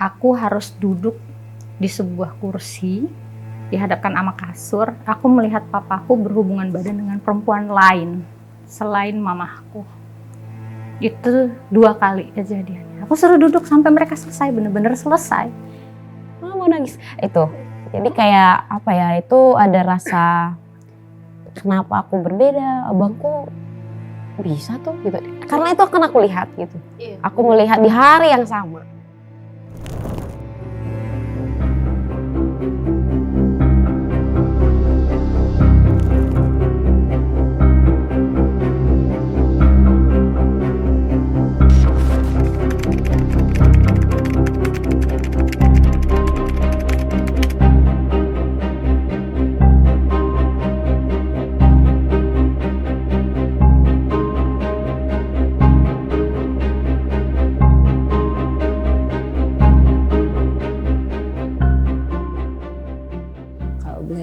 aku harus duduk di sebuah kursi, dihadapkan sama kasur. Aku melihat papaku berhubungan badan dengan perempuan lain selain mamaku. Itu 2 kali kejadiannya. Aku suruh duduk sampai mereka selesai, bener-bener selesai. Mau nangis. Itu. Jadi kayak apa ya, itu ada rasa kenapa aku berbeda, abangku bisa tuh gitu. Karena itu akan aku lihat gitu. Aku melihat di hari yang sama.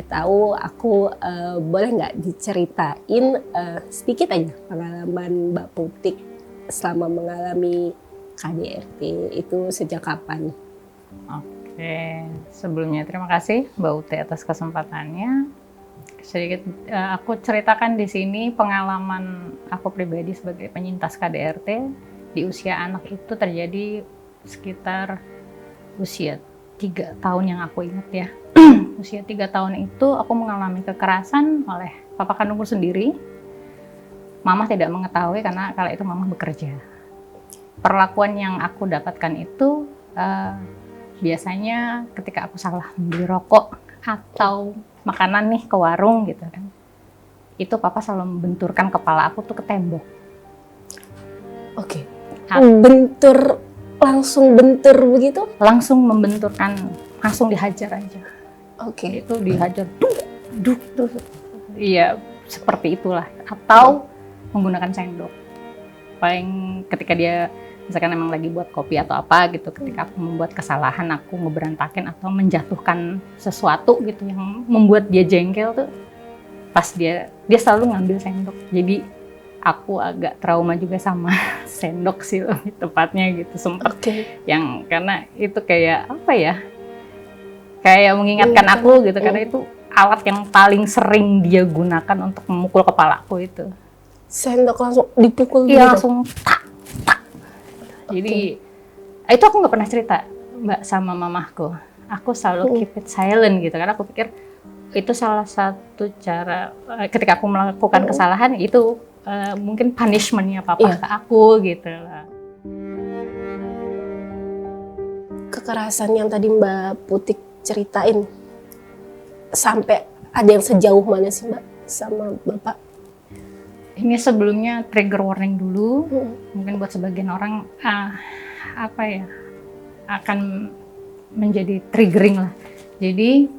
Tahu aku boleh nggak diceritain sedikit aja pengalaman Mbak Putik selama mengalami KDRT itu sejak kapan? Oke, sebelumnya terima kasih Mbak Uti atas kesempatannya. Sedikit aku ceritakan di sini pengalaman aku pribadi sebagai penyintas KDRT di usia anak itu terjadi sekitar usia 3 tahun yang aku ingat ya. Usia 3 tahun itu aku mengalami kekerasan oleh papa kandungku sendiri. Mama tidak mengetahui karena kala itu mama bekerja. Perlakuan yang aku dapatkan itu biasanya ketika aku salah membeli rokok atau makanan nih ke warung gitu kan. Itu papa selalu membenturkan kepala aku tuh ke tembok. Oke. Bentur, langsung bentur begitu? Langsung membenturkan, langsung dihajar aja. Oke. Itu dihajar, duk, tuh. Iya, seperti itulah. Atau menggunakan sendok. Paling ketika dia misalkan emang lagi buat kopi atau apa gitu, ketika aku membuat kesalahan, aku ngeberantakin atau menjatuhkan sesuatu gitu yang membuat dia jengkel tuh, pas dia selalu ngambil sendok. Jadi aku agak trauma juga sama sendok sih lebih tepatnya gitu, sempet. Yang karena itu kayak apa ya, kayak mengingatkan aku gitu, karena itu alat yang paling sering dia gunakan untuk memukul kepalaku itu. Sendok langsung dipukul Iya, gitu? langsung tak. Jadi itu aku nggak pernah cerita Mbak sama mamahku. Aku selalu keep it silent gitu, karena aku pikir itu salah satu cara ketika aku melakukan kesalahan itu mungkin punishment-nya papa ke aku gitu lah. Kekerasan yang tadi Mbak Putik ceritain sampai ada yang sejauh mana sih Mbak sama Bapak? Ini sebelumnya trigger warning dulu, mungkin buat sebagian orang apa ya, akan menjadi triggering lah. Jadi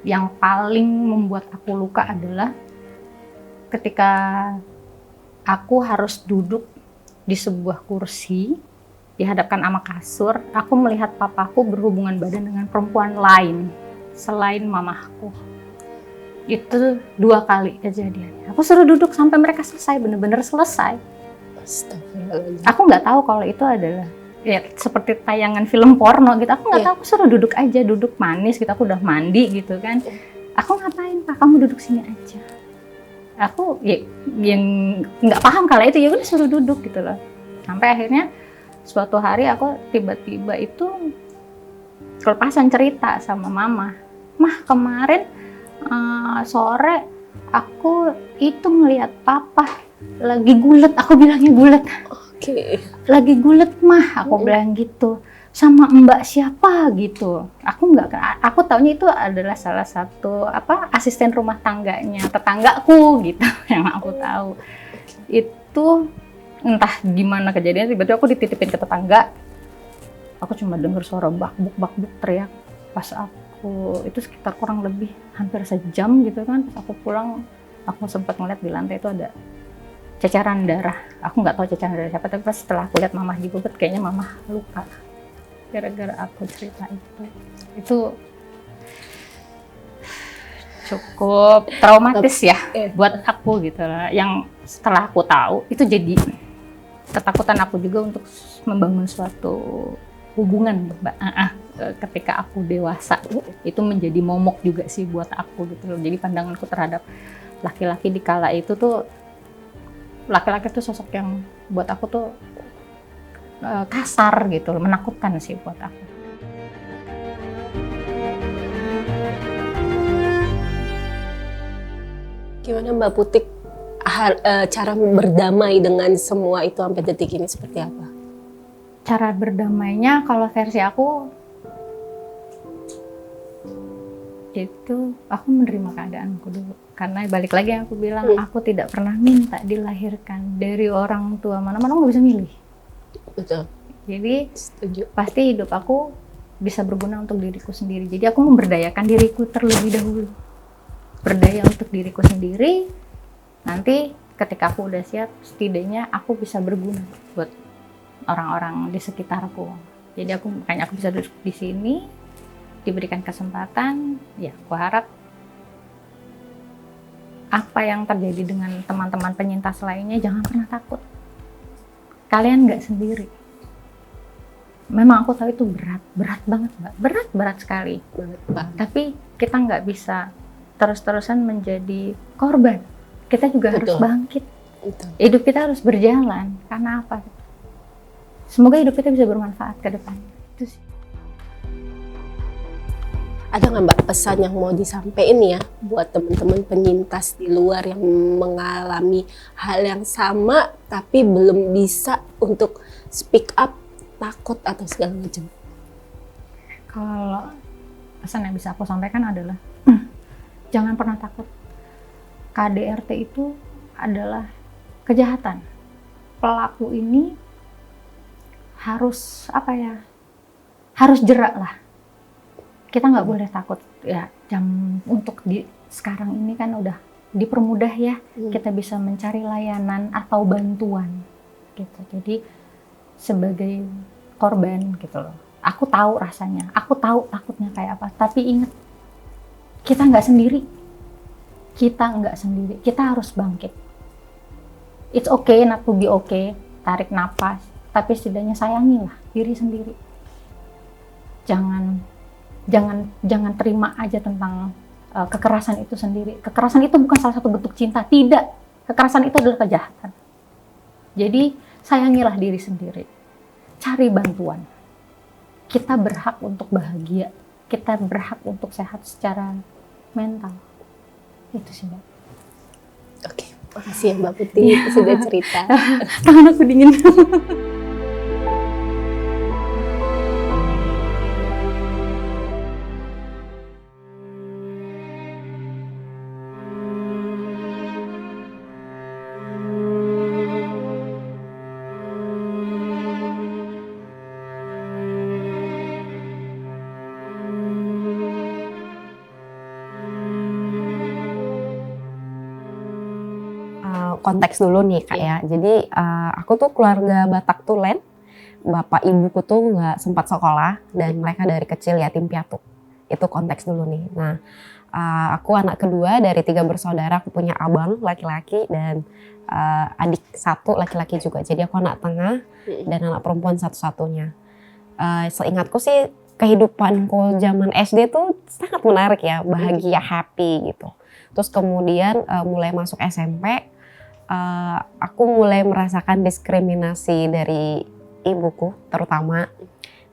yang paling membuat aku luka adalah ketika aku harus duduk di sebuah kursi, dihadapkan sama kasur, aku melihat papaku berhubungan badan dengan perempuan lain selain mamahku. Itu 2 kali kejadiannya. Aku suruh duduk sampai mereka selesai, bener-bener selesai. Astagfirullahaladzim. Aku nggak tahu kalau itu adalah ya seperti tayangan film porno gitu. Aku nggak tahu, aku suruh duduk aja, duduk manis gitu. Aku udah mandi gitu kan. Aku ngapain Pak? Kamu duduk sini aja. Aku ya yang nggak paham kalau itu, ya udah suruh duduk gitu loh. Sampai akhirnya suatu hari aku tiba-tiba itu kelepasan cerita sama mama. Mah, kemarin sore aku itu ngelihat papa lagi gulet, aku bilangnya gulet. Lagi gulet mah, aku bilang gitu. Sama mbak siapa gitu. Aku taunya itu adalah salah satu asisten rumah tangganya tetanggaku gitu yang aku tahu. Itu entah gimana kejadiannya, tiba-tiba aku dititipin ke tetangga. Aku cuma dengar suara bakbuk teriak. Pas aku itu sekitar kurang lebih hampir sejam gitu kan, pas aku pulang aku sempat ngeliat di lantai itu ada ceceran darah. Aku nggak tahu ceceran darah siapa, tapi pas setelah aku lihat mamah digugat, kayaknya mamah luka gara-gara aku cerita itu cukup traumatis ya buat aku gitu lah. Yang setelah aku tahu itu jadi ketakutan aku juga untuk membangun suatu hubungan nih, Mbak. Ketika aku dewasa itu menjadi momok juga sih buat aku gitu loh. Jadi pandanganku terhadap laki-laki di kala itu tuh, laki-laki tuh sosok yang buat aku tuh kasar gitu loh, menakutkan sih buat aku. Gimana Mbak Putik cara berdamai dengan semua itu sampai detik ini seperti apa? Cara berdamainya kalau versi aku itu aku menerima keadaanku dulu. Karena balik lagi yang aku bilang, aku tidak pernah minta dilahirkan dari orang tua mana-mana, nggak bisa milih. Betul. Jadi Setuju. pasti hidup aku bisa berguna untuk diriku sendiri. Jadi aku memberdayakan diriku terlebih dahulu. Berdaya untuk diriku sendiri, nanti ketika aku udah siap, setidaknya aku bisa berguna buat orang-orang di sekitarku. Jadi makanya aku bisa duduk di sini, diberikan kesempatan, ya aku harap apa yang terjadi dengan teman-teman penyintas lainnya jangan pernah takut. Kalian nggak sendiri. Memang aku tahu itu berat banget Mbak, berat sekali. Tapi kita nggak bisa terus-terusan menjadi korban. Kita juga harus bangkit. Betul. Hidup kita harus berjalan. Karena apa? Semoga hidup kita bisa bermanfaat ke depan. Itu sih. Ada nggak Mbak pesan yang mau disampaikan ya buat teman-teman penyintas di luar yang mengalami hal yang sama tapi belum bisa untuk speak up, takut atau segala macam? Kalau pesan yang bisa aku sampaikan adalah jangan pernah takut. KDRT itu adalah kejahatan. Pelaku ini harus harus jerak lah. Kita nggak boleh takut ya. Untuk sekarang ini kan udah dipermudah ya. Kita bisa mencari layanan atau bantuan gitu. Jadi sebagai korban gitu loh. Aku tahu rasanya. Aku tahu takutnya kayak apa. Tapi ingat, kita nggak sendiri. Kita harus bangkit. It's okay not to be okay. Tarik nafas. Tapi setidaknya sayangilah diri sendiri. Jangan terima aja tentang kekerasan itu sendiri. Kekerasan itu bukan salah satu bentuk cinta. Tidak. Kekerasan itu adalah kejahatan. Jadi sayangilah diri sendiri. Cari bantuan. Kita berhak untuk bahagia. Kita berhak untuk sehat secara mental. Itu sih Mbak. Oke, makasih ya Mbak Putih sudah cerita. Tangan aku dingin. Konteks dulu nih Kak ya. Jadi aku tuh keluarga Batak Tulen. Bapak ibuku tuh nggak sempat sekolah dan mereka dari kecil yatim piatu. Itu konteks dulu nih. Nah, aku anak kedua dari 3 bersaudara. Aku punya abang laki-laki dan adik 1 laki-laki juga. Jadi aku anak tengah dan anak perempuan satu-satunya. Seingatku sih kehidupanku zaman SD tuh sangat menarik ya, bahagia, happy gitu. Terus kemudian mulai masuk SMP, aku mulai merasakan diskriminasi dari ibuku, terutama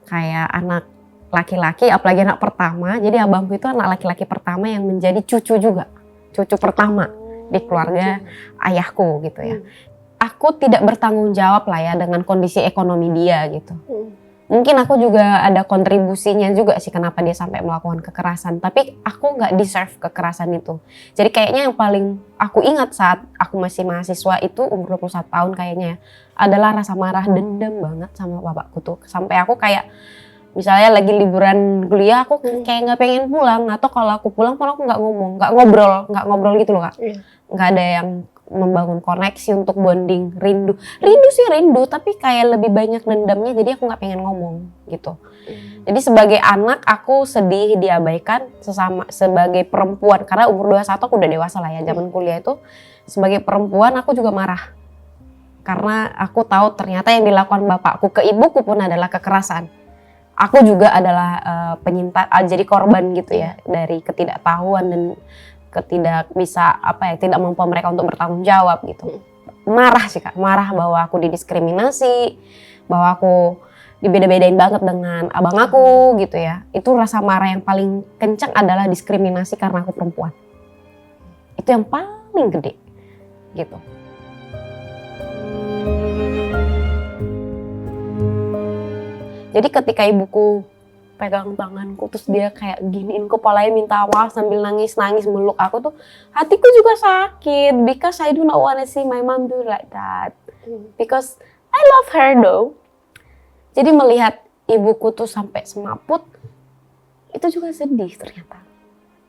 kayak anak laki-laki, apalagi anak pertama. Jadi abangku itu anak laki-laki pertama yang menjadi cucu juga, cucu pertama di keluarga ayahku gitu ya. Aku tidak bertanggung jawab lah ya dengan kondisi ekonomi dia gitu. Mungkin aku juga ada kontribusinya juga sih kenapa dia sampai melakukan kekerasan. Tapi aku nggak deserve kekerasan itu. Jadi kayaknya yang paling aku ingat saat aku masih mahasiswa itu umur 21 tahun kayaknya ya, adalah rasa marah dendam banget sama bapakku tuh. Sampai aku kayak misalnya lagi liburan kuliah aku kayak nggak pengen pulang. Atau kalau aku pulang pun aku nggak ngomong, nggak ngobrol gitu loh Kak. Nggak ada yang membangun koneksi untuk bonding, rindu sih rindu, tapi kayak lebih banyak dendamnya, jadi aku nggak pengen ngomong gitu. Jadi sebagai anak aku sedih diabaikan, sebagai perempuan karena umur 21 aku udah dewasa lah ya, zaman kuliah itu sebagai perempuan aku juga marah karena aku tahu ternyata yang dilakukan bapakku ke ibuku pun adalah kekerasan. aku juga adalah penyintas, jadi korban gitu ya dari ketidaktahuan dan tidak mampu mereka untuk bertanggung jawab gitu. Marah sih Kak, marah bahwa aku didiskriminasi, bahwa aku dibeda-bedain banget dengan abang aku gitu ya. Itu rasa marah yang paling kencang adalah diskriminasi karena aku perempuan. Itu yang paling gede gitu. Jadi ketika ibuku pegang tanganku terus dia kayak giniin kepalanya minta maaf sambil nangis-nangis meluk aku tuh hatiku juga sakit because I do not wanna see my mom do like that because I love her though. Jadi melihat ibuku tuh sampai semaput itu juga sedih ternyata.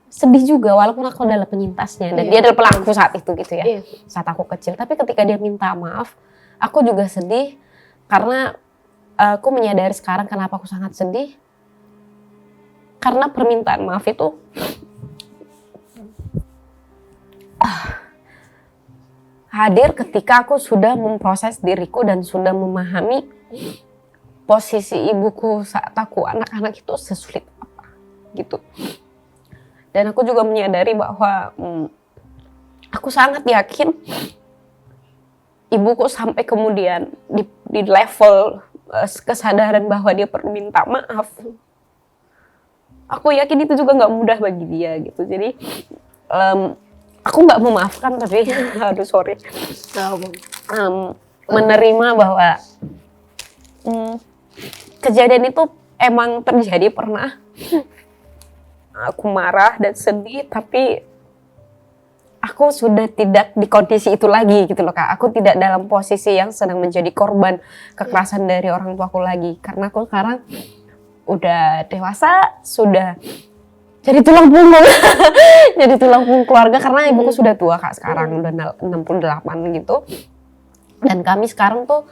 Sedih juga walaupun aku adalah penyintasnya dan dia adalah pelaku saat itu gitu ya. Saat aku kecil, tapi ketika dia minta maaf aku juga sedih karena aku menyadari sekarang kenapa aku sangat sedih. Karena permintaan maaf itu hadir ketika aku sudah memproses diriku dan sudah memahami posisi ibuku saat aku anak-anak itu sesulit apa gitu. Dan aku juga menyadari bahwa aku sangat yakin ibuku sampai kemudian di level kesadaran bahwa dia perlu minta maaf. Aku yakin itu juga nggak mudah bagi dia gitu. Jadi aku nggak memaafkan tapi aduh sorry. Menerima bahwa kejadian itu emang terjadi pernah. Aku marah dan sedih tapi aku sudah tidak di kondisi itu lagi gitu loh Kak. Aku tidak dalam posisi yang sedang menjadi korban kekerasan dari orang tuaku lagi. Karena aku sekarang udah dewasa, sudah jadi tulang punggung. Jadi tulang punggung keluarga karena ibuku sudah tua Kak sekarang, udah 68 gitu. Dan kami sekarang tuh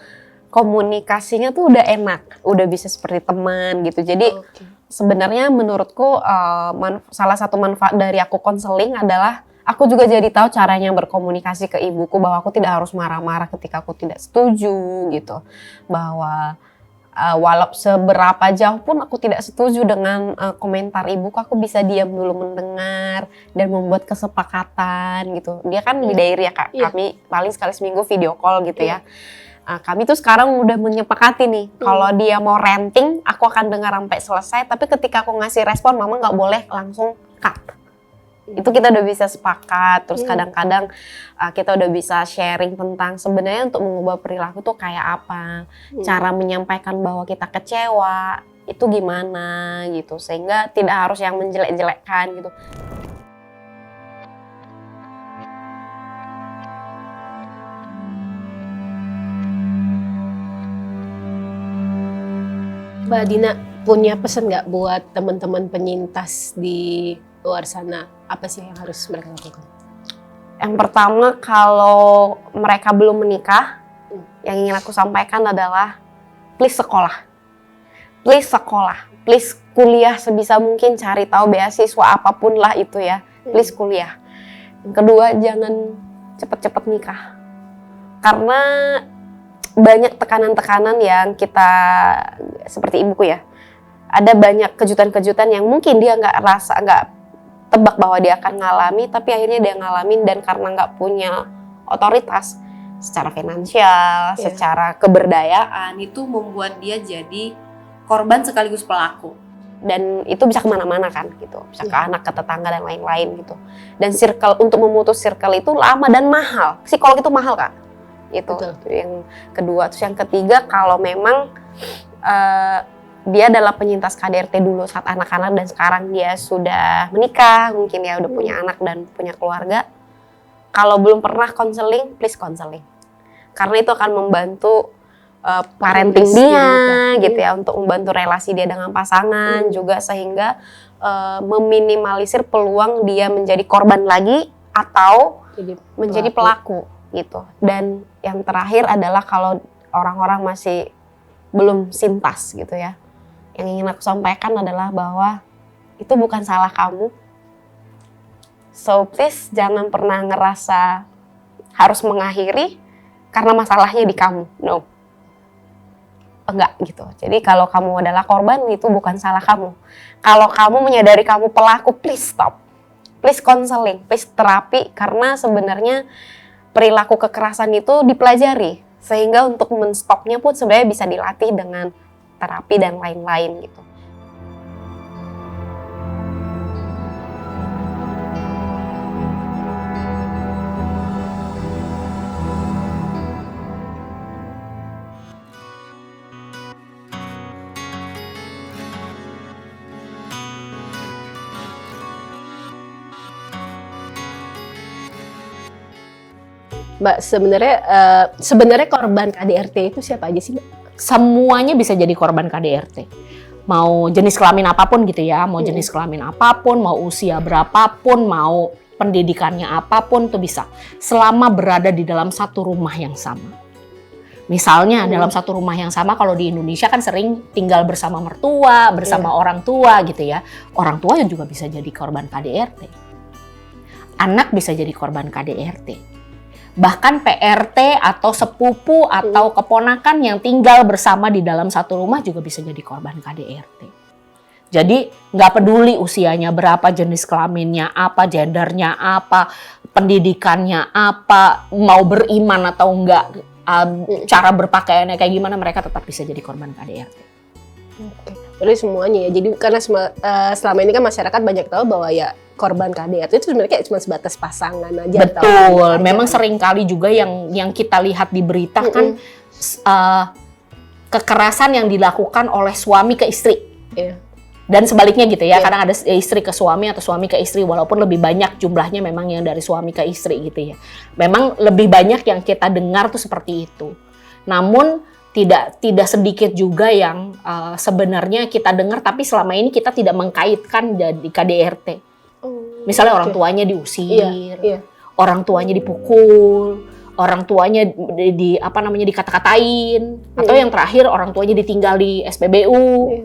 komunikasinya tuh udah enak, udah bisa seperti teman gitu. Jadi sebenarnya menurutku salah satu manfaat dari aku konseling adalah aku juga jadi tahu caranya berkomunikasi ke ibuku bahwa aku tidak harus marah-marah ketika aku tidak setuju gitu. Bahwa walau seberapa jauh pun aku tidak setuju dengan komentar ibuku, aku bisa diam dulu mendengar dan membuat kesepakatan gitu. Dia kan bidairi ya Kak, kami paling sekali seminggu video call gitu ya. Kami tuh sekarang udah menyepakati nih, kalau dia mau ranting, aku akan dengar sampai selesai. Tapi ketika aku ngasih respon, mama nggak boleh langsung cut. Itu kita udah bisa sepakat. Terus kadang-kadang kita udah bisa sharing tentang sebenarnya untuk mengubah perilaku tuh kayak apa, cara menyampaikan bahwa kita kecewa itu gimana gitu, sehingga tidak harus yang menjelek-jelekkan gitu. Mbak Dina punya pesan nggak buat teman-teman penyintas di luar sana? Apa sih yang harus mereka lakukan? Yang pertama, kalau mereka belum menikah, yang ingin aku sampaikan adalah please sekolah. Please sekolah. Please kuliah sebisa mungkin, cari tahu beasiswa apapun lah itu ya. Please kuliah. Yang kedua, jangan cepet-cepet nikah. Karena banyak tekanan-tekanan yang kita, seperti ibuku ya, ada banyak kejutan-kejutan yang mungkin dia nggak tebak bahwa dia akan ngalami, tapi akhirnya dia ngalamin dan karena nggak punya otoritas secara finansial, secara keberdayaan, itu membuat dia jadi korban sekaligus pelaku. Dan itu bisa kemana-mana kan gitu, bisa ke anak, ke tetangga dan lain-lain gitu. Dan untuk memutus circle itu lama dan mahal. Psikolog itu mahal Kak. Itu yang kedua. Terus yang ketiga, kalau memang dia adalah penyintas KDRT dulu saat anak-anak dan sekarang dia sudah menikah, mungkin ya udah punya anak dan punya keluarga. Kalau belum pernah konseling, please konseling. Karena itu akan membantu parenting dia gitu ya, untuk membantu relasi dia dengan pasangan juga, sehingga meminimalisir peluang dia menjadi korban lagi atau menjadi pelaku gitu. Dan yang terakhir adalah kalau orang-orang masih belum sintas gitu ya, yang ingin aku sampaikan adalah bahwa itu bukan salah kamu. So please jangan pernah ngerasa harus mengakhiri karena masalahnya di kamu. No. enggak gitu. Jadi kalau kamu adalah korban itu bukan salah kamu. Kalau kamu menyadari kamu pelaku, please stop. Please counseling, please terapi, karena sebenarnya perilaku kekerasan itu dipelajari. Sehingga untuk menstopnya pun sebenarnya bisa dilatih dengan terapi dan lain-lain gitu. Mbak, sebenarnya korban KDRT itu siapa aja sih, Mbak? Semuanya bisa jadi korban KDRT. Mau jenis kelamin apapun gitu ya, mau jenis kelamin apapun, mau usia berapapun, mau pendidikannya apapun tuh bisa. Selama berada di dalam satu rumah yang sama. Misalnya dalam satu rumah yang sama, kalau di Indonesia kan sering tinggal bersama mertua, bersama orang tua gitu ya. Orang tua yang juga bisa jadi korban KDRT. Anak bisa jadi korban KDRT. Bahkan PRT atau sepupu atau keponakan yang tinggal bersama di dalam satu rumah juga bisa jadi korban KDRT. Jadi nggak peduli usianya berapa, jenis kelaminnya apa, gendernya apa, pendidikannya apa, mau beriman atau enggak, cara berpakaiannya kayak gimana, mereka tetap bisa jadi korban KDRT. Oke. Berarti semuanya ya. Jadi karena selama ini kan masyarakat banyak tahu bahwa ya korban KDRT itu sebenarnya kayak cuma sebatas pasangan aja. Betul. Memang sering kali juga yang kita lihat di berita kan kekerasan yang dilakukan oleh suami ke istri. Iya. Dan sebaliknya gitu ya. Kadang ada istri ke suami atau suami ke istri, walaupun lebih banyak jumlahnya memang yang dari suami ke istri gitu ya. Memang lebih banyak yang kita dengar tuh seperti itu. Namun tidak sedikit juga yang sebenarnya kita dengar tapi selama ini kita tidak mengkaitkan jadi KDRT. Misalnya orang tuanya diusir, orang tuanya dipukul, orang tuanya dikata-katain, atau yang terakhir orang tuanya ditinggal di SPBU,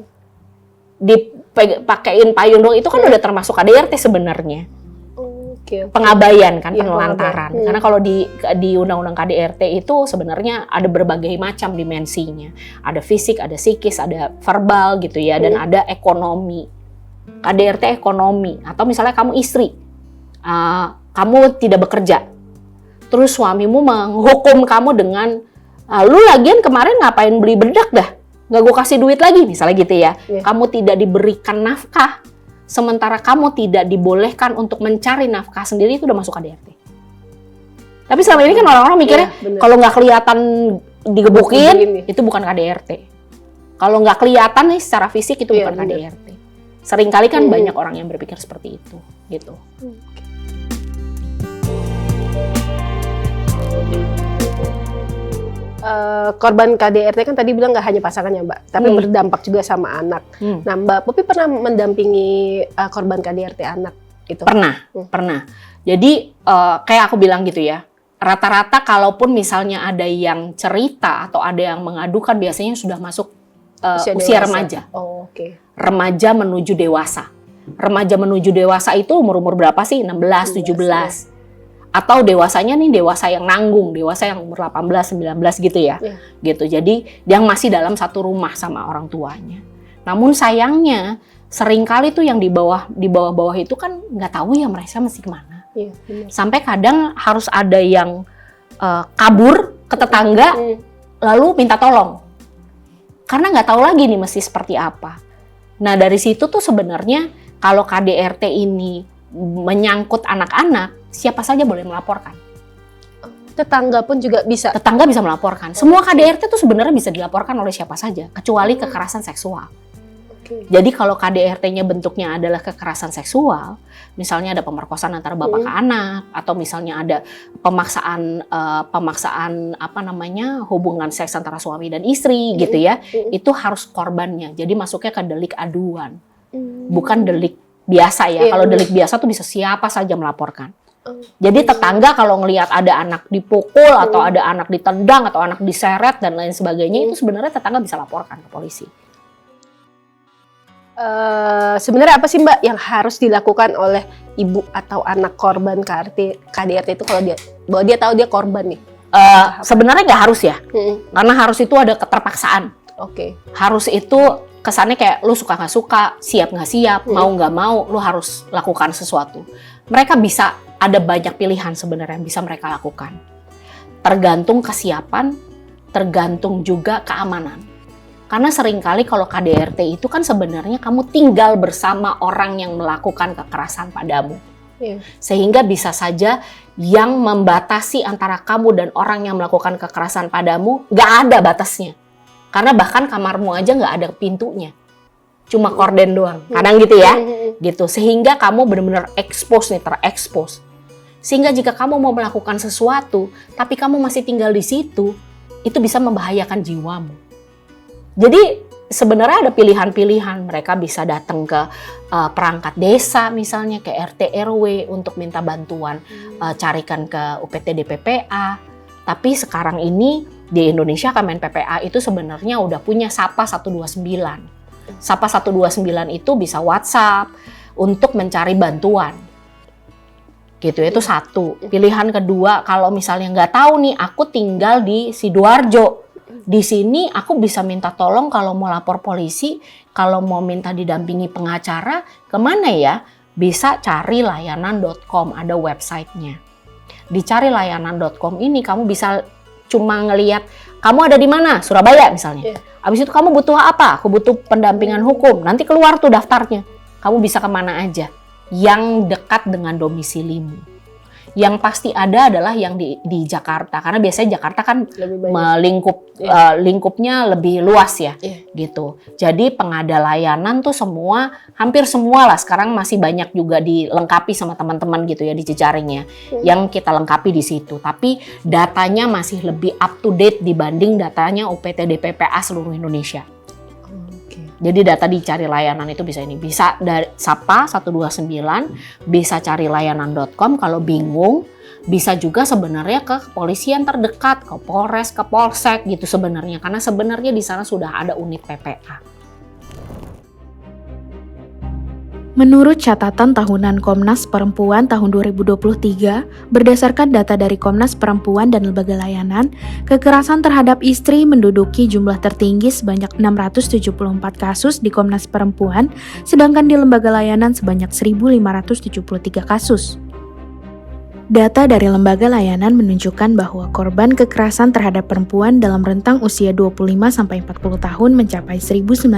dipakein payung dong, itu kan udah termasuk KDRT sebenarnya. Pengabaian kan, penelantaran. Karena kalau di undang-undang KDRT itu sebenarnya ada berbagai macam dimensinya. Ada fisik, ada psikis, ada verbal gitu ya, dan ada ekonomi. KDRT ekonomi, atau misalnya kamu istri, kamu tidak bekerja, terus suamimu menghukum kamu dengan, lu lagian kemarin ngapain beli bedak dah, nggak gue kasih duit lagi, misalnya gitu ya. Kamu tidak diberikan nafkah, sementara kamu tidak dibolehkan untuk mencari nafkah sendiri, itu udah masuk KDRT. Tapi selama ini kan orang-orang mikirnya kalau nggak kelihatan digebukin, itu bukan KDRT. Kalau nggak kelihatan nih secara fisik, itu bukan KDRT. Seringkali kan banyak orang yang berpikir seperti itu, gitu. Korban KDRT kan tadi bilang nggak hanya pasangannya, Mbak, tapi berdampak juga sama anak. Nah, Mbak Popi pernah mendampingi korban KDRT anak gitu? Pernah. Jadi kayak aku bilang gitu ya, rata-rata kalaupun misalnya ada yang cerita atau ada yang mengadukan, biasanya sudah masuk usia remaja. Remaja menuju dewasa. Remaja menuju dewasa itu umur berapa sih? 16, 17. Atau dewasanya nih dewasa yang nanggung, dewasa yang umur 18, 19 gitu ya. Gitu. Jadi yang masih dalam satu rumah sama orang tuanya. Namun sayangnya seringkali tuh yang di bawah-bawah itu kan nggak tahu ya mereka mesti kemana. Sampai kadang harus ada yang kabur ke tetangga lalu minta tolong. Karena nggak tahu lagi nih mesti seperti apa. Nah dari situ tuh sebenarnya kalau KDRT ini menyangkut anak-anak, siapa saja boleh melaporkan. Tetangga pun juga bisa? Tetangga bisa melaporkan. Semua KDRT tuh sebenarnya bisa dilaporkan oleh siapa saja, kecuali kekerasan seksual. Jadi kalau KDRT-nya bentuknya adalah kekerasan seksual, misalnya ada pemerkosaan antara bapak ke anak, atau misalnya ada pemaksaan hubungan seks antara suami dan istri gitu ya, itu harus korbannya. Jadi masuknya ke delik aduan, bukan delik biasa ya. Kalau delik biasa tuh bisa siapa saja melaporkan. Jadi tetangga kalau ngelihat ada anak dipukul atau ada anak ditendang atau anak diseret dan lain sebagainya, itu sebenarnya tetangga bisa laporkan ke polisi. Sebenarnya apa sih Mbak yang harus dilakukan oleh ibu atau anak korban KDRT itu kalau dia tahu dia korban nih? Sebenarnya nggak harus ya, karena harus itu ada keterpaksaan. Oke. Harus itu kesannya kayak lu suka nggak suka, siap nggak siap, mau nggak mau, lu harus lakukan sesuatu. Mereka bisa ada banyak pilihan sebenarnya yang bisa mereka lakukan. Tergantung kesiapan, tergantung juga keamanan. Karena seringkali kalau KDRT itu kan sebenarnya kamu tinggal bersama orang yang melakukan kekerasan padamu. Sehingga bisa saja yang membatasi antara kamu dan orang yang melakukan kekerasan padamu nggak ada batasnya. Karena bahkan kamarmu aja nggak ada pintunya. Cuma korden doang. Kadang gitu ya. Gitu. Sehingga kamu benar-benar terekspos. Sehingga jika kamu mau melakukan sesuatu, tapi kamu masih tinggal di situ, itu bisa membahayakan jiwamu. Jadi sebenarnya ada pilihan-pilihan. Mereka bisa datang ke perangkat desa misalnya, ke RT RW untuk minta bantuan, carikan ke UPT DPPA. Tapi sekarang ini di Indonesia Kemen PPA itu sebenarnya udah punya Sapa 129. Sapa 129 itu bisa WhatsApp untuk mencari bantuan. Gitu, itu satu. Pilihan kedua, kalau misalnya nggak tahu nih, aku tinggal di Sidoarjo. Di sini aku bisa minta tolong kalau mau lapor polisi, kalau mau minta didampingi pengacara, kemana ya? Bisa cari layanan.com, ada websitenya. Di cari layanan.com ini kamu bisa cuma ngelihat kamu ada di mana, Surabaya misalnya. Abis itu kamu butuh apa? Aku butuh pendampingan hukum. Nanti keluar tuh daftarnya. Kamu bisa kemana aja yang dekat dengan domisilimu. Yang pasti ada adalah yang di Jakarta, karena biasanya Jakarta kan lingkupnya lebih luas ya, gitu. Jadi pengada layanan tuh hampir semua lah sekarang masih banyak juga dilengkapi sama teman-teman gitu ya di jejaringnya, yang kita lengkapi di situ. Tapi datanya masih lebih up to date dibanding datanya UPT DPPA seluruh Indonesia. Jadi data dicari layanan itu bisa dari Sapa 129, bisa cari layanan.com kalau bingung, bisa juga sebenarnya ke kepolisian terdekat, ke Polres, ke Polsek gitu sebenarnya, karena sebenarnya di sana sudah ada unit PPA. Menurut catatan tahunan Komnas Perempuan tahun 2023, berdasarkan data dari Komnas Perempuan dan lembaga layanan, kekerasan terhadap istri menduduki jumlah tertinggi sebanyak 674 kasus di Komnas Perempuan, sedangkan di lembaga layanan sebanyak 1.573 kasus. Data dari lembaga layanan menunjukkan bahwa korban kekerasan terhadap perempuan dalam rentang usia 25-40 tahun mencapai 1.918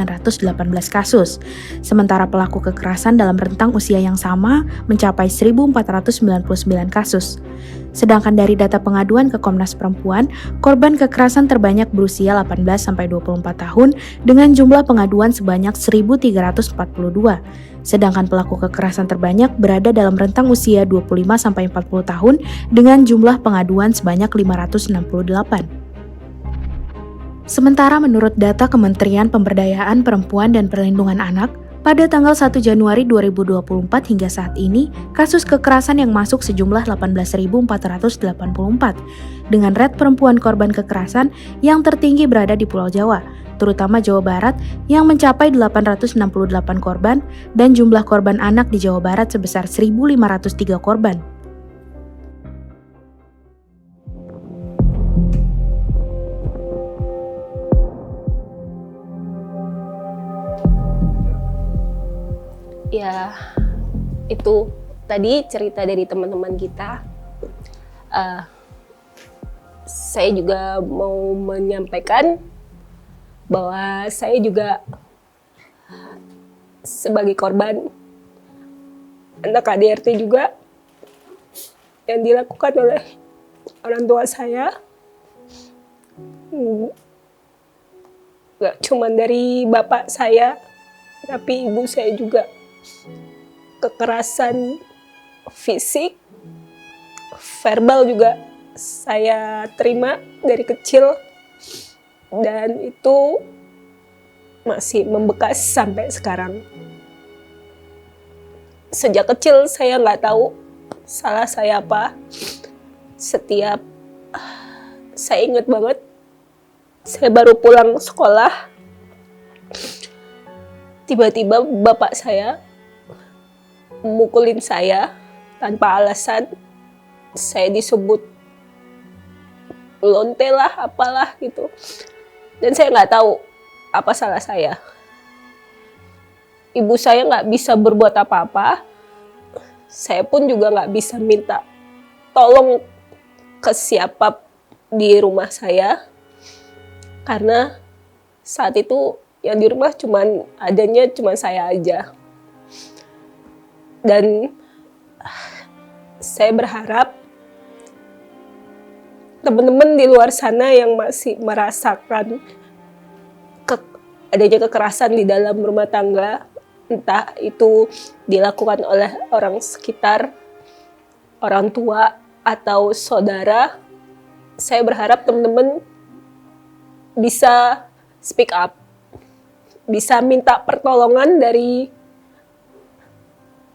kasus, sementara pelaku kekerasan dalam rentang usia yang sama mencapai 1.499 kasus. Sedangkan dari data pengaduan ke Komnas Perempuan, korban kekerasan terbanyak berusia 18-24 tahun dengan jumlah pengaduan sebanyak 1.342. Sedangkan pelaku kekerasan terbanyak berada dalam rentang usia 25-40 tahun dengan jumlah pengaduan sebanyak 568. Sementara menurut data Kementerian Pemberdayaan Perempuan dan Perlindungan Anak, pada tanggal 1 Januari 2024 hingga saat ini, kasus kekerasan yang masuk sejumlah 18.484, dengan rate perempuan korban kekerasan yang tertinggi berada di Pulau Jawa, terutama Jawa Barat yang mencapai 868 korban dan jumlah korban anak di Jawa Barat sebesar 1.503 korban. Ya, itu tadi cerita dari teman-teman kita. Saya juga mau menyampaikan bahwa saya juga sebagai korban anak KDRT juga yang dilakukan oleh orang tua saya. Gak cuma dari bapak saya, tapi ibu saya juga. Kekerasan fisik, verbal juga saya terima dari kecil. Dan itu masih membekas sampai sekarang. Sejak kecil saya nggak tahu salah saya apa. Setiap saya ingat banget, saya baru pulang sekolah, tiba-tiba bapak saya mukulin saya tanpa alasan. Saya disebut lonte lah, apalah gitu. Dan saya nggak tahu apa salah saya? Ibu saya nggak bisa berbuat apa-apa, saya pun juga nggak bisa minta tolong ke siapa di rumah saya, karena saat itu yang di rumah adanya cuma saya aja. Dan saya berharap teman-teman di luar sana yang masih merasakan adanya kekerasan di dalam rumah tangga, entah itu dilakukan oleh orang sekitar, orang tua, atau saudara, saya berharap teman-teman bisa speak up, bisa minta pertolongan dari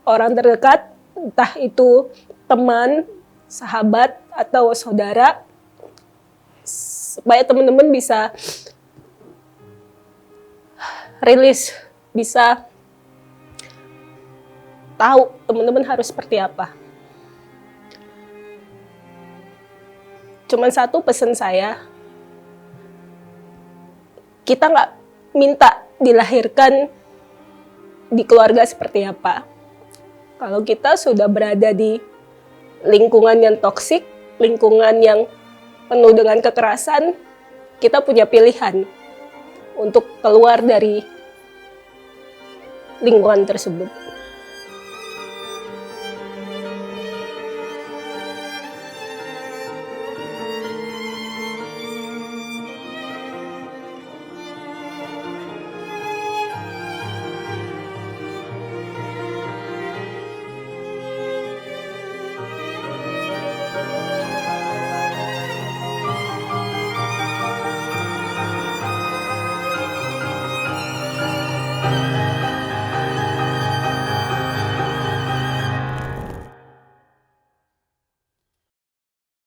orang terdekat, entah itu teman, sahabat, atau saudara, supaya teman-teman bisa rilis, bisa tahu teman-teman harus seperti apa. Cuman satu pesan saya, kita nggak minta dilahirkan di keluarga seperti apa. Kalau kita sudah berada di lingkungan yang toksik, lingkungan yang penuh dengan kekerasan, kita punya pilihan untuk keluar dari lingkungan tersebut.